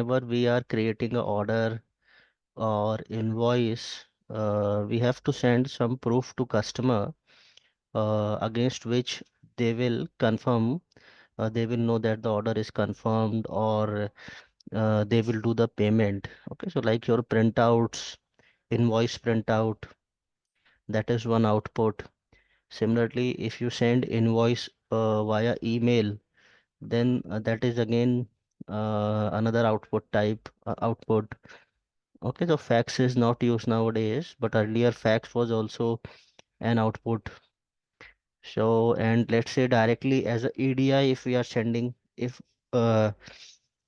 whenever we are creating a order or invoice, we have to send some proof to customer against which they will confirm, they will know that the order is confirmed, or they will do the payment. Okay, so like your printouts, invoice printout, that is one output. Similarly, if you send invoice via email, then that is again another output type, output. Okay, so fax is not used nowadays, but earlier fax was also an output. So, and let's say directly as a EDI, if we are sending, if uh,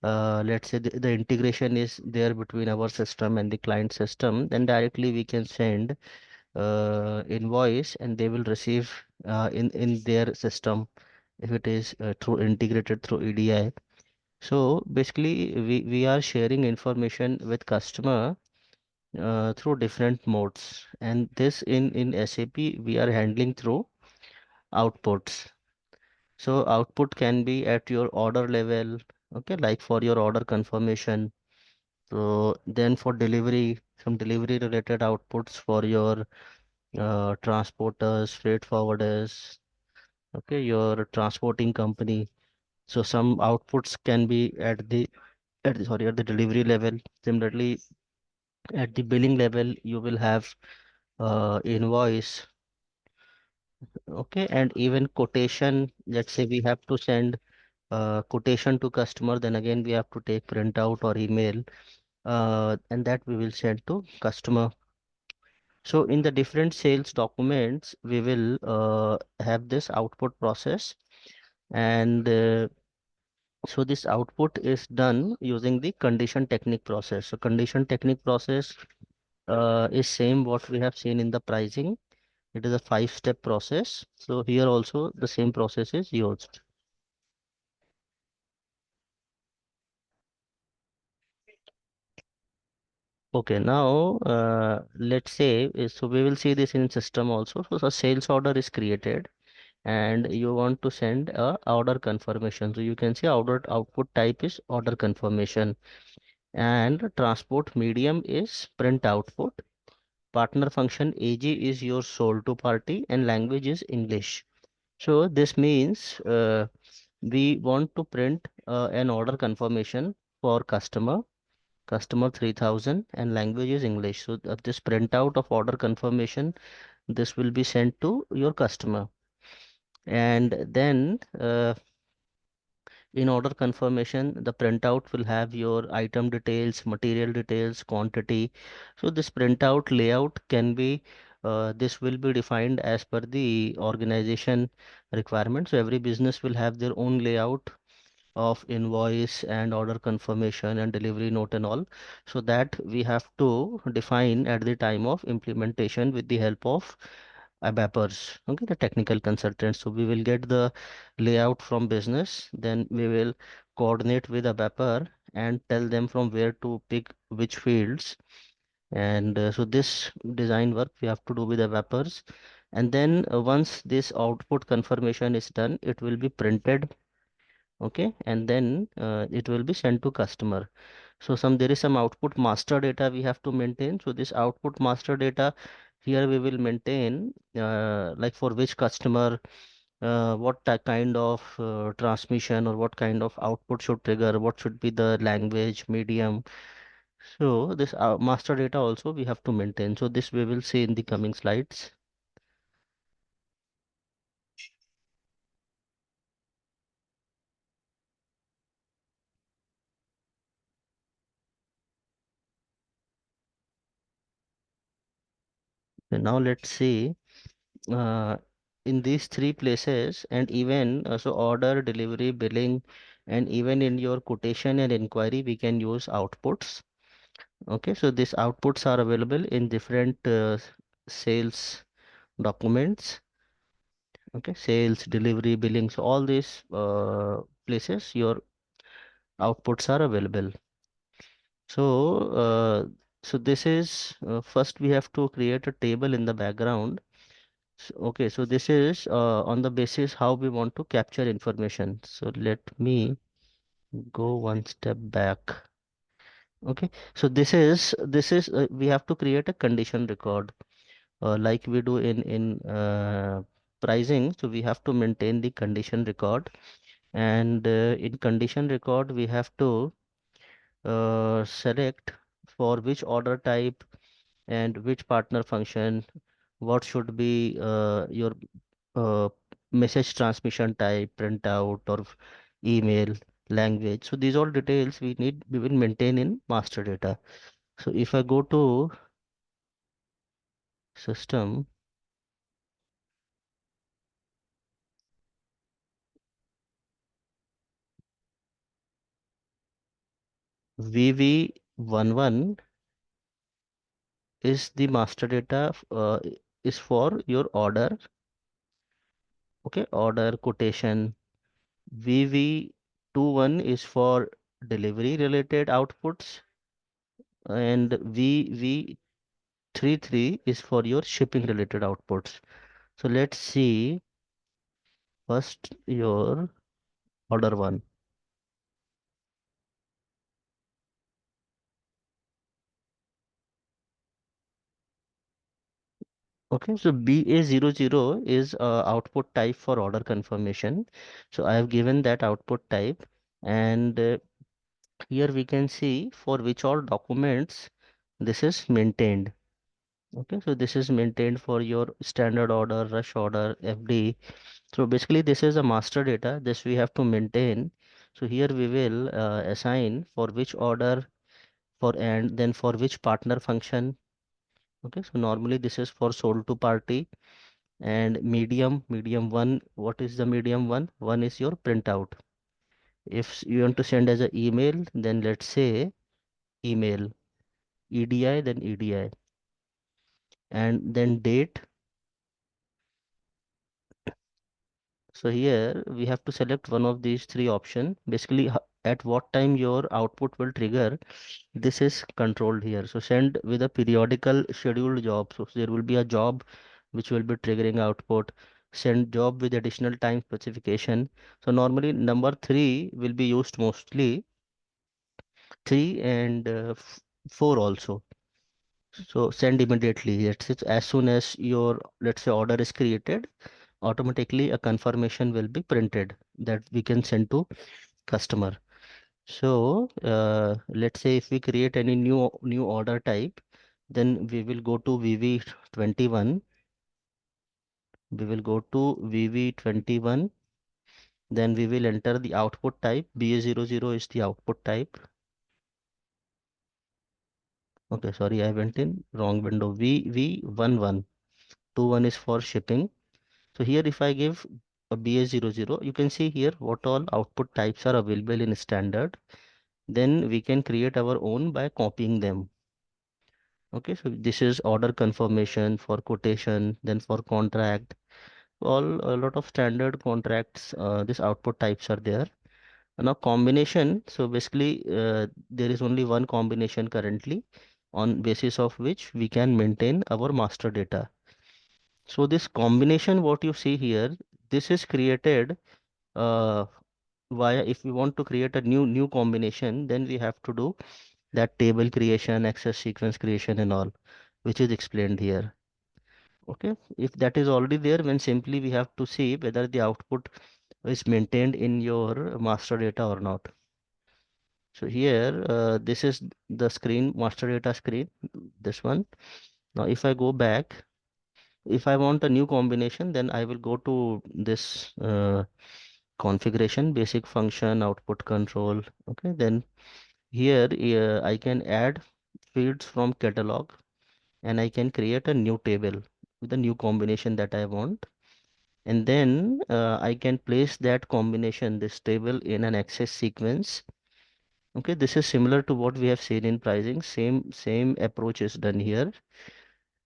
let's say the integration is there between our system and the client system, then directly we can send invoice and they will receive in their system if it is through integrated through EDI. So basically, we are sharing information with customer through different modes, and this in SAP we are handling through outputs. So output can be at your order level, okay, like for your order confirmation. So then for delivery, some delivery related outputs for your transporters, freight forwarders, okay, your transporting company. So some outputs can be at the delivery level. Similarly, at the billing level, you will have invoice, okay, and even quotation. Let's say we have to send quotation to customer, then again we have to take printout or email, and that we will send to customer. So in the different sales documents, we will have this output process, and so this output is done using the condition technique process. So condition technique process is same what we have seen in the pricing. It is a five-step process. So here also the same process is used. Okay, now let's say so we will see this in system also. So a sales order is created and you want to send a order confirmation. So you can see order output type is order confirmation, and transport medium is print output. Partner function AG is your sold to party and language is English. So this means we want to print an order confirmation for customer 3000, and language is English. So this printout of order confirmation, this will be sent to your customer. And then in order confirmation, the printout will have your item details, material details, quantity. So this printout layout can be this will be defined as per the organization requirement. So every business will have their own layout of invoice and order confirmation and delivery note and all, so that we have to define at the time of implementation with the help of ABAPers, okay, the technical consultants. So we will get the layout from business, then we will coordinate with ABAPer and tell them from where to pick which fields, and so this design work we have to do with ABAPers. And then once this output confirmation is done, it will be printed, okay, and then it will be sent to customer. So some there is some output master data we have to maintain. So this output master data, here we will maintain like for which customer, what kind of transmission or what kind of output should trigger, what should be the language medium. So this master data also we have to maintain. So this we will see in the coming slides. So now let's see uh, in these three places, and even so order, delivery, billing, and even in your quotation and inquiry we can use outputs. Okay, so these outputs are available in different sales documents. Okay, sales, delivery, billing, so all these places your outputs are available. So so this is first we have to create a table in the background. Okay, so this is on the basis how we want to capture information. So let me go one step back. Okay, so this is we have to create a condition record, like we do in pricing. So we have to maintain the condition record, and in condition record we have to select for which order type and which partner function, what should be your uh, message transmission type, printout or email, language. So these all details we will maintain in master data. So if I go to system, VV11 is the master data, is for your order. Okay, order quotation. VV21 is for delivery related outputs, and VV33 is for your shipping related outputs. So let's see first your order one. Okay, so BA00 is output type for order confirmation. So I have given that output type, and here we can see for which all documents this is maintained. Okay, so this is maintained for your standard order, rush order, FD. So basically this is a master data. This we have to maintain. So here we will assign for which order, for and then for which partner function. Okay, so normally this is for sold to party. And medium one, what is the medium one? One is your printout. If you want to send as an email, then let's say email. EDI, then EDI. And then date. So here we have to select one of these three options. Basically, at what time your output will trigger, this is controlled here. So send with a periodical scheduled job. So there will be a job which will be triggering output. Send job with additional time specification. So normally number three will be used mostly. Three and four also. So send immediately. It's as soon as your, let's say, order is created, automatically a confirmation will be printed that we can send to customer. So let's say if we create any new order type, then we will go to VV21. We will go to VV21. Then we will enter the output type. BA00 is the output type. Okay, sorry, I went in wrong window. VV11. 21 is for shipping. So here if I give a BA00, you can see here what all output types are available in standard. Then we can create our own by copying them. Okay, so this is order confirmation for quotation, then for contract, all a lot of standard contracts. This output types are there. Now combination. So basically, there is only one combination currently, on basis of which we can maintain our master data. So this combination, what you see here, this is created uh, via, if we want to create a new combination, then we have to do that table creation, access sequence creation and all, which is explained here. Okay, if that is already there, then simply we have to see whether the output is maintained in your master data or not. So here, this is the screen, master data screen, this one. Now, if I go back, if I want a new combination, then I will go to this configuration, basic function, output control. Okay, then here I can add fields from catalog, and I can create a new table with the new combination that I want. And then I can place that combination, this table, in an access sequence. Okay, this is similar to what we have seen in pricing. Same approach is done here.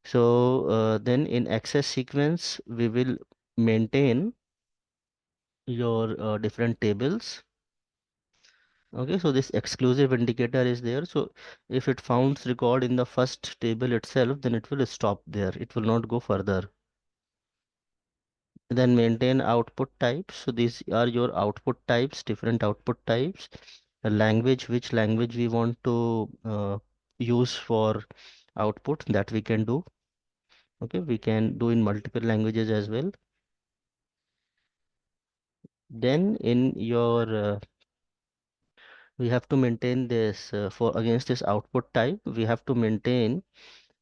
So then in access sequence, we will maintain your different tables. Okay, so this exclusive indicator is there. So if it founds record in the first table itself, then it will stop there. It will not go further. Then maintain output types. So these are your output types, different output types. a language, which language we want to use for output, that we can do. Okay, we can do in multiple languages as well. Then in your we have to maintain this for against this output type, we have to maintain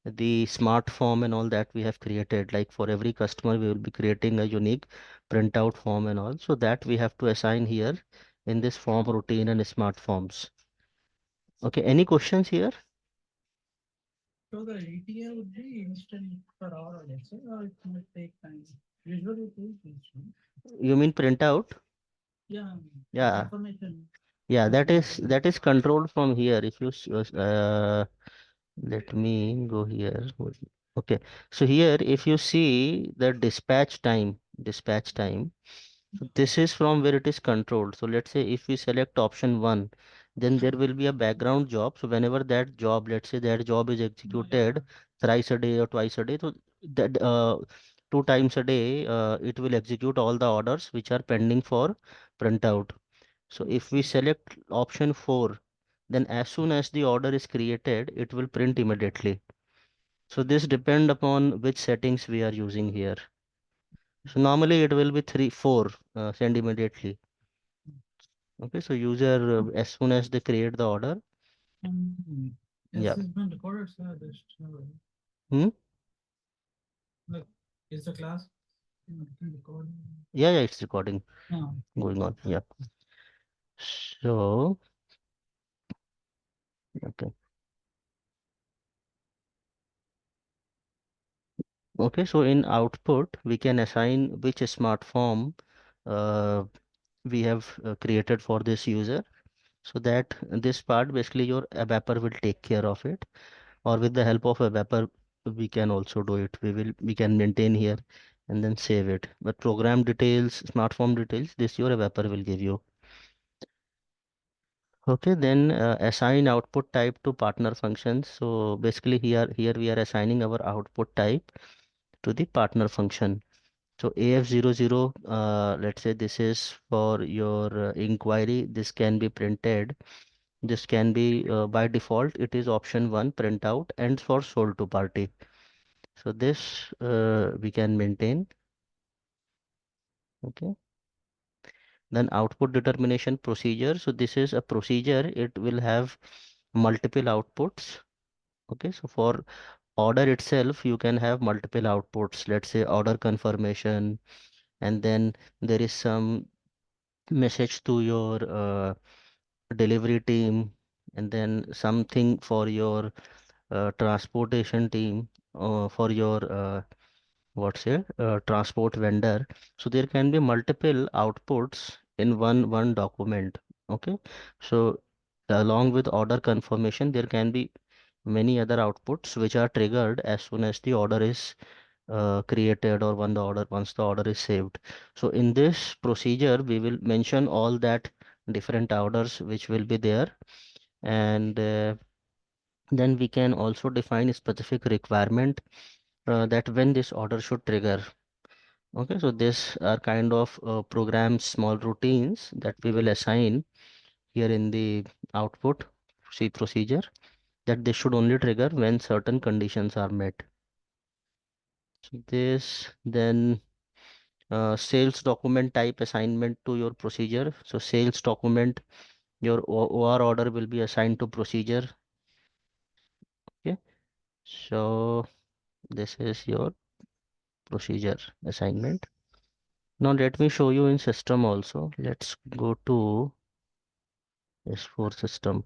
the smart form and all that we have created. Like for every customer we will be creating a unique printout form and all, so that we have to assign here in this form routine and smart forms. Okay, any questions here? So the ETA would be instant per hour, let's say, or it might take time. Usually it is instant. You mean printout? Yeah, the Yeah, confirmation yeah, is instant. that is controlled from here. If you let me go here. Okay, so here if you see the dispatch time, so this is from where it is controlled. So let's say if we select option 1, then there will be a background job. So whenever that job, let's say that job is executed thrice a day or twice a day, so that 2 times a day, it will execute all the orders which are pending for printout. So if we select option 4, then as soon as the order is created, it will print immediately. So this depend upon which settings we are using here. So normally it will be 3, 4, send immediately. Okay, so user as soon as they create the order, This yeah. has been recorded, sir. Just Hmm? like, is the class recording? Yeah, yeah, it's recording No. going on. Yeah. So, okay. Okay, so in output, we can assign which smart form uh, we have created for this user. So that this part basically your ABAPer will take care of it, or with the help of ABAPer we can also do it. We can maintain here and then save it. But program details, smart form details, this your ABAPer will give you. Okay, then assign output type to partner functions. So basically here we are assigning our output type to the partner function. So AF00, let's say this is for your inquiry. This can be printed. This can be by default. It is option 1, print out, and for sold to party. So this we can maintain. Okay. Then output determination procedure. So this is a procedure. It will have multiple outputs. Okay. So for order itself, you can have multiple outputs. Let's say order confirmation, and then there is some message to your delivery team, and then something for your transportation team, for your what's it transport vendor. So there can be multiple outputs in one document. Okay, so along with order confirmation, there can be many other outputs which are triggered as soon as the order is created, or once the order is saved. So in this procedure we will mention all that different orders which will be there, and then we can also define a specific requirement that when this order should trigger. Okay, so this are kind of programs, small routines that we will assign here in the output C procedure, that they should only trigger when certain conditions are met. So this then sales document type assignment to your procedure. So sales document, your OR order will be assigned to procedure. Okay, so this is your procedure assignment. Now let me show you in system also. Let's go to S4 system.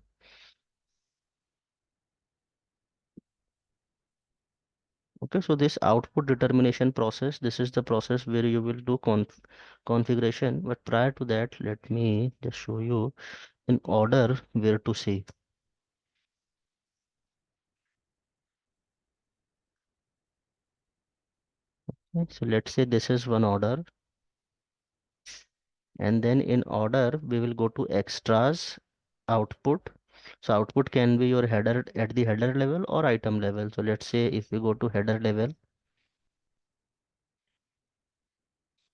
Okay, so this output determination process, this is the process where you will do configuration. But prior to that, let me just show you in order where to see. Okay, so let's say this is one order, and then in order we will go to extras, output. So output can be your header at the header level or item level. So let's say if we go to header level,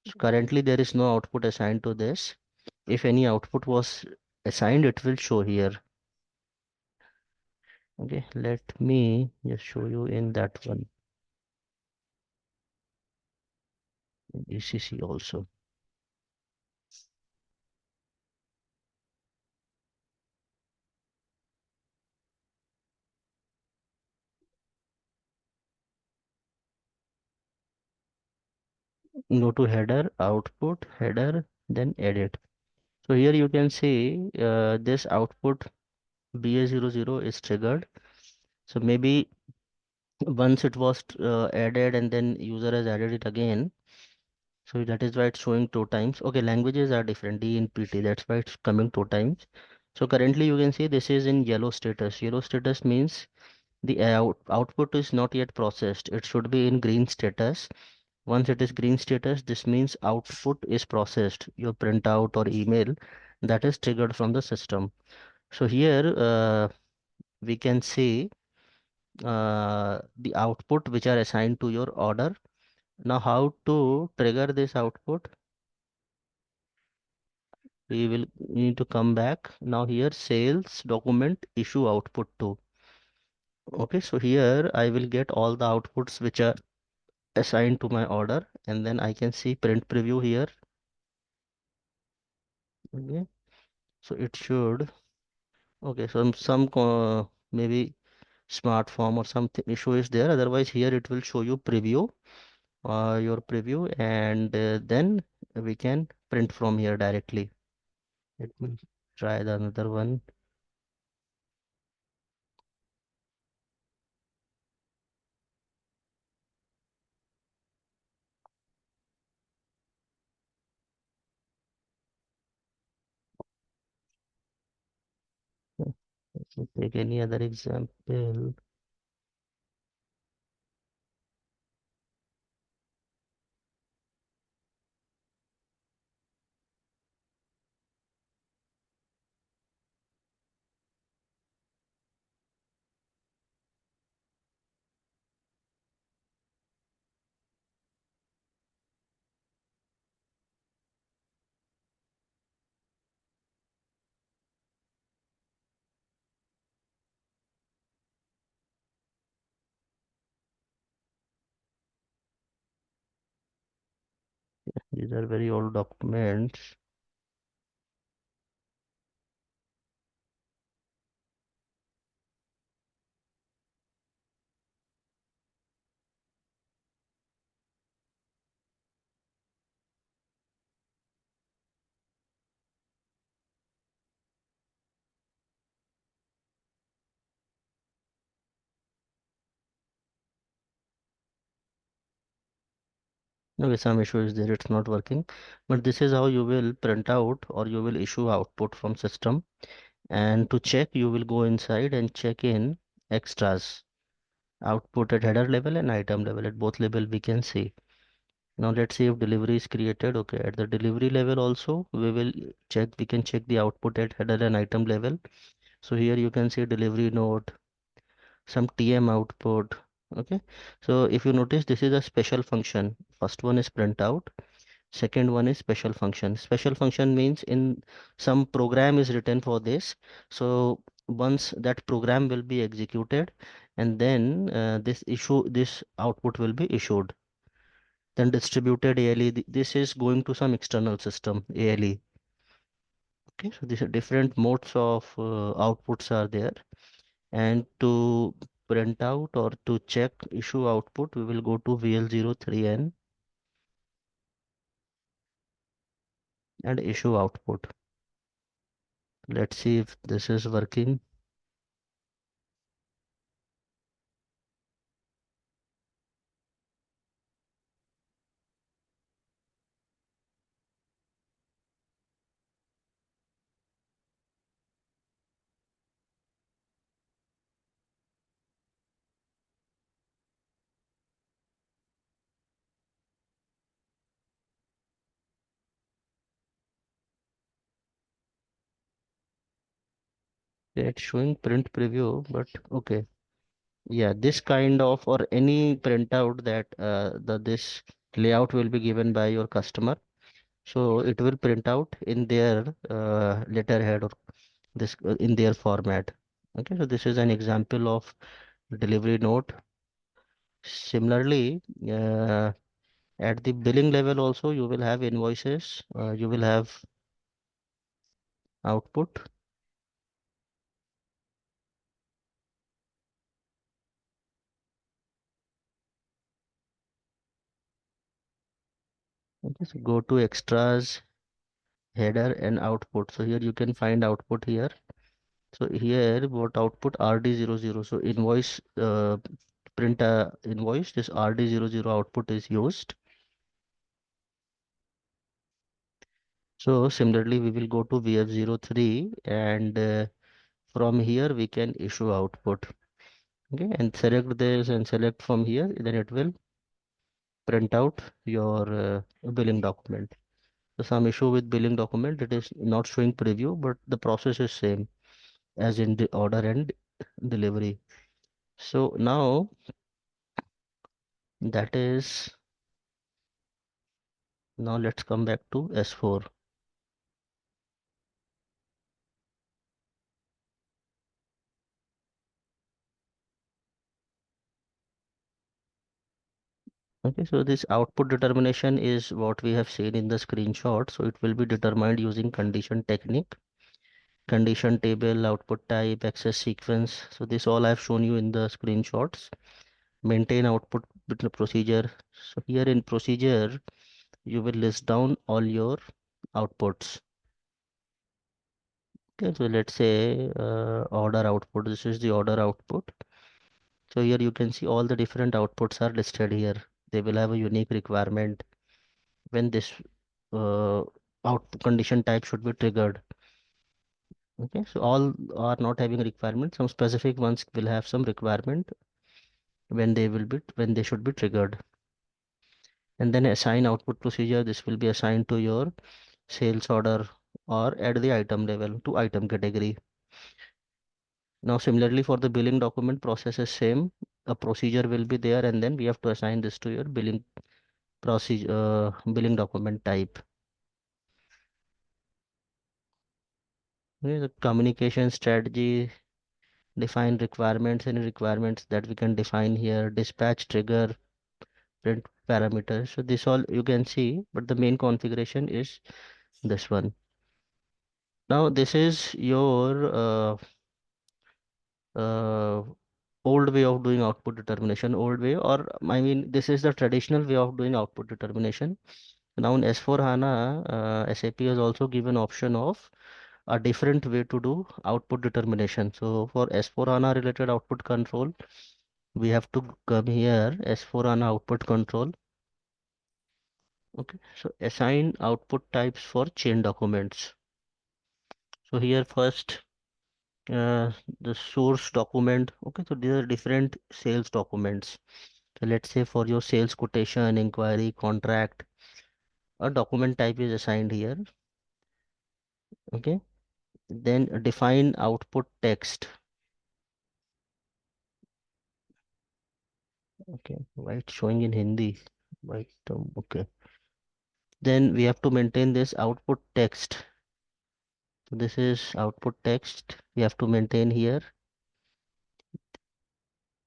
so currently there is no output assigned to this. If any output was assigned, it will show here. Okay, let me just show you in that one, in ECC also. Go to header, output, header, then edit. So here you can see this output BA00 is triggered. So maybe once it was added and then user has added it again. So that is why it's showing two times. Okay, languages are different, D in PT. That's why it's coming two times. So currently you can see this is in yellow status. Yellow status means the output is not yet processed. It should be in green status. Once it is green status, this means output is processed. Your printout or email that is triggered from the system. So here we can see the output which are assigned to your order. Now how to trigger this output? We will need to come back. Now here sales document issue output to. Okay, so here I will get all the outputs which are assigned to my order, and then I can see print preview here. Okay, so it should. Okay, so maybe smart form or something issue is there. Otherwise, here it will show you preview, your preview, and then we can print from here directly. Let me try the another one. Let me take any other example. These are very old documents. Okay, some issue is there, it's not working. But this is how you will print out or you will issue output from system. And to check, you will go inside and check in extras. Output at header level and item level. At both level we can see. Now let's see if delivery is created. Okay, at the delivery level also we will check. We can check the output at header and item level. So here you can see delivery note, some TM output. Okay, so if you notice, this is a special function. First one is print out. Second one is special function. Special function means in some program is written for this. So once that program will be executed, and then this output will be issued. Then distributed ALE. This is going to some external system ALE. Okay, so these are different modes of outputs are there. And to print out or to check issue output, we will go to VL03N and issue output. Let's see if this is working. It's showing print preview, but okay. Yeah, this kind of or any printout that the this layout will be given by your customer. So it will print out in their letterhead or this in their format. Okay, so this is an example of delivery note. Similarly, at the billing level also you will have invoices, you will have output. Okay, so go to extras, header and output. So here you can find output here. So here what output RD00. So invoice print invoice, this RD00 output is used. So similarly we will go to VF03 and from here we can issue output. Okay, and select this and select from here, then it will print out your billing document. So some issue with billing document, it is not showing preview, but the process is same as in the order and delivery. So now that is, now let's come back to S4. Okay, so this output determination is what we have seen in the screenshot. So it will be determined using condition technique, condition table, output type, access sequence. So this all I have shown you in the screenshots. Maintain output procedure. So here in procedure, you will list down all your outputs. Okay, so let's say order output. This is the order output. So here you can see all the different outputs are listed here. They will have a unique requirement when this output condition type should be triggered. Okay, so all are not having requirement. Some specific ones will have some requirement when they should be triggered. And then assign output procedure. This will be assigned to your sales order or at the item level to item category. Now similarly for the billing document process is same. A procedure will be there and then we have to assign this to your billing procedure, billing document type. Okay, the communication strategy, define requirements, any requirements that we can define here, dispatch trigger, print parameters. So this all you can see, but the main configuration is this one. Now this is your uh, old way of doing output determination, old way, or I mean this is the traditional way of doing output determination. Now in S4 HANA, SAP has also given option of a different way to do output determination. So for S4 HANA related output control, we have to come here, S4 HANA output control. Okay, so assign output types for chain documents. So here first, the source document. Okay, so these are different sales documents. So let's say for your sales quotation, inquiry, contract, a document type is assigned here. Okay, then define output text. Okay, why it's showing in Hindi? Why okay. Then we have to maintain this output text. So this is output text. We have to maintain here.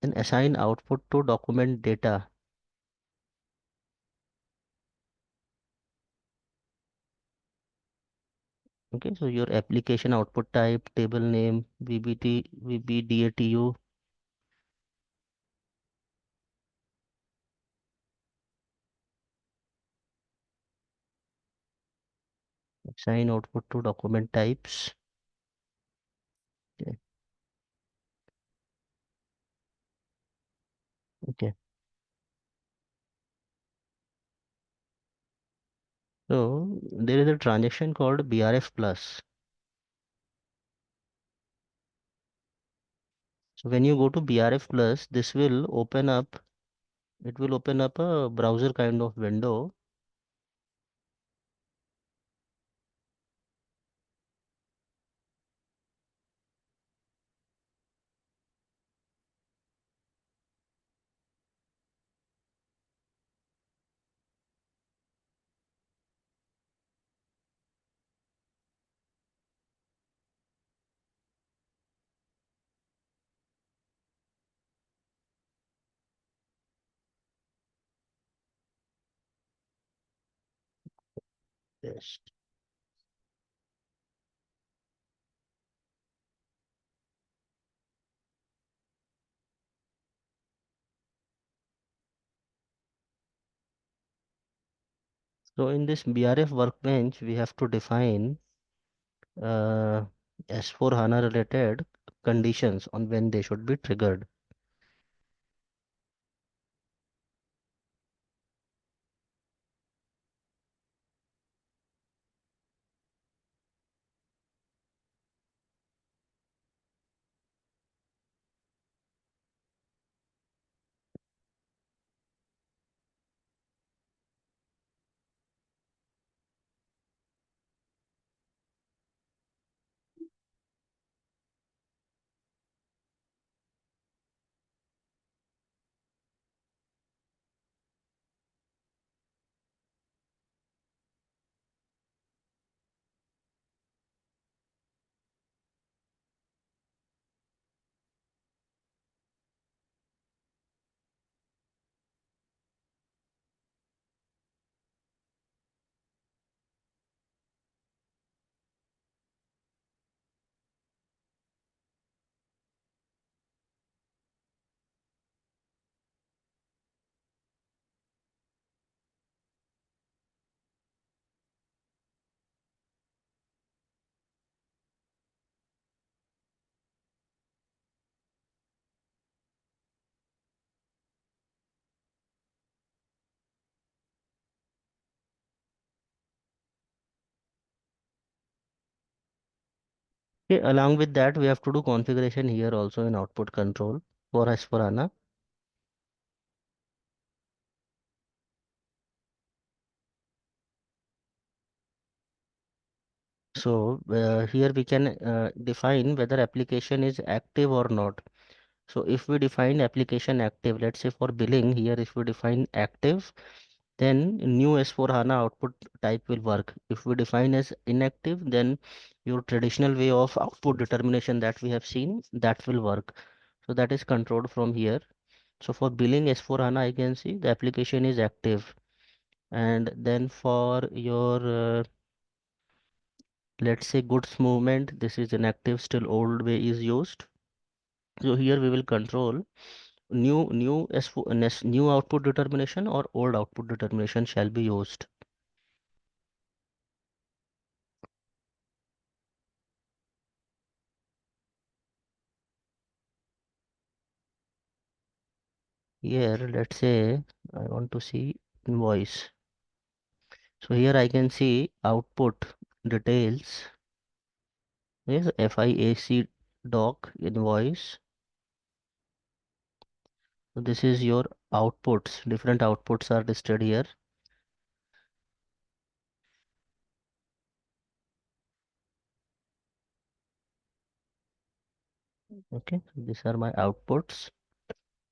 Then assign output to document data. Okay, so your application output type, table name, VBT, VBDATU, assign output to document types. Okay, okay. So there is a transaction called BRF plus. So when you go to BRF plus, this will open up, it will open up a browser kind of window. Yes. So in this BRF workbench, we have to define uh, S4 HANA related conditions on when they should be triggered. Okay, along with that, we have to do configuration here also in output control for S4 HANA. So here we can define whether application is active or not. So if we define application active, let's say for billing here, if we define active, then new S4 HANA output type will work. If we define as inactive, then your traditional way of output determination that we have seen, that will work. So that is controlled from here. So for billing S4 HANA, I can see the application is active. And then for your, let's say goods movement, this is inactive, still old way is used. So here we will control new S4, new output determination or old output determination shall be used. Here, let's say I want to see invoice. So here I can see output details. Yes, FIAC doc invoice. So this is your outputs. Different outputs are listed here. Okay, so these are my outputs.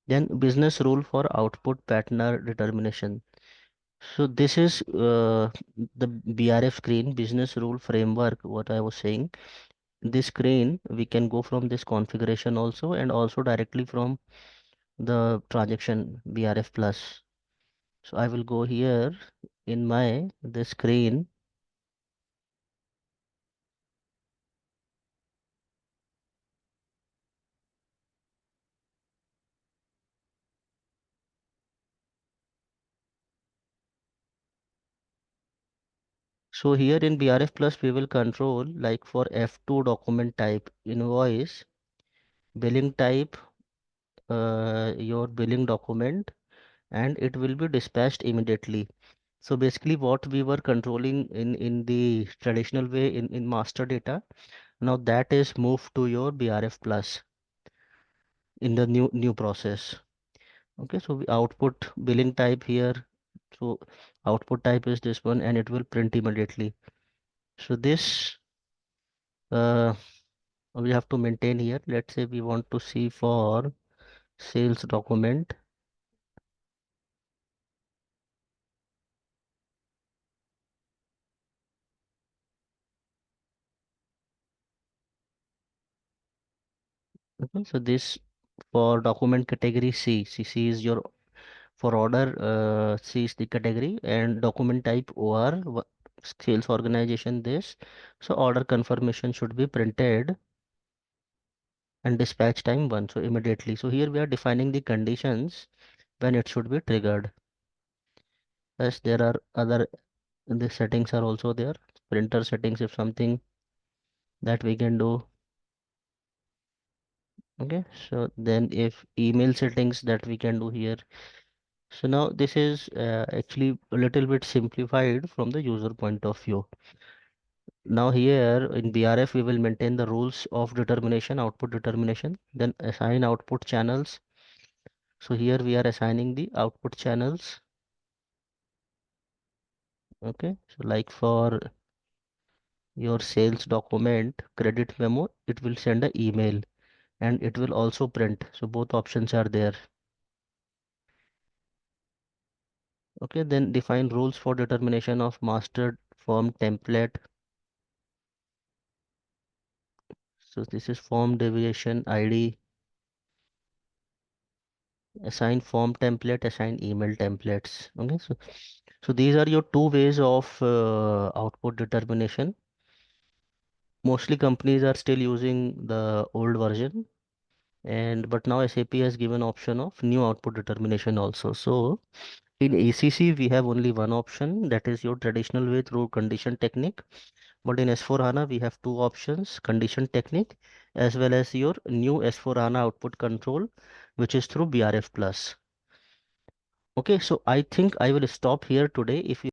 Then business rule for output partner determination. So this is the BRF screen, business rule framework, what I was saying. This screen, we can go from this configuration also and also directly from the transaction BRF plus. So I will go here in my the screen. So here in BRF plus we will control like for F2 document type invoice, billing type, your billing document, and it will be dispatched immediately. So basically what we were controlling in the traditional way in master data, now that is moved to your BRF plus in the new process. Okay, so we output billing type here. So output type is this one and it will print immediately. So this we have to maintain here. Let's say we want to see for sales document. Okay, so this for document category C. C is your for order, C is the category and document type OR sales organization this. So order confirmation should be printed and dispatch time 1, so immediately. So here we are defining the conditions when it should be triggered. Yes, there are other, the settings are also there. Printer settings, if something that we can do. Okay, so then if email settings that we can do here. So now this is actually a little bit simplified from the user point of view. Now here in BRF we will maintain the rules of determination, output determination, then assign output channels. So here we are assigning the output channels. Okay, so like for your sales document credit memo, it will send an email and it will also print. So both options are there. Okay, then define rules for determination of master form template. So this is form deviation ID, assign form template, assign email templates. Okay, so these are your two ways of output determination. Mostly companies are still using the old version, and but now SAP has given option of new output determination also. So in ECC we have only one option, that is your traditional way through condition technique. But in S4HANA we have two options, condition technique as well as your new S4HANA output control, which is through BRF plus. Okay, so I think I will stop here today. If you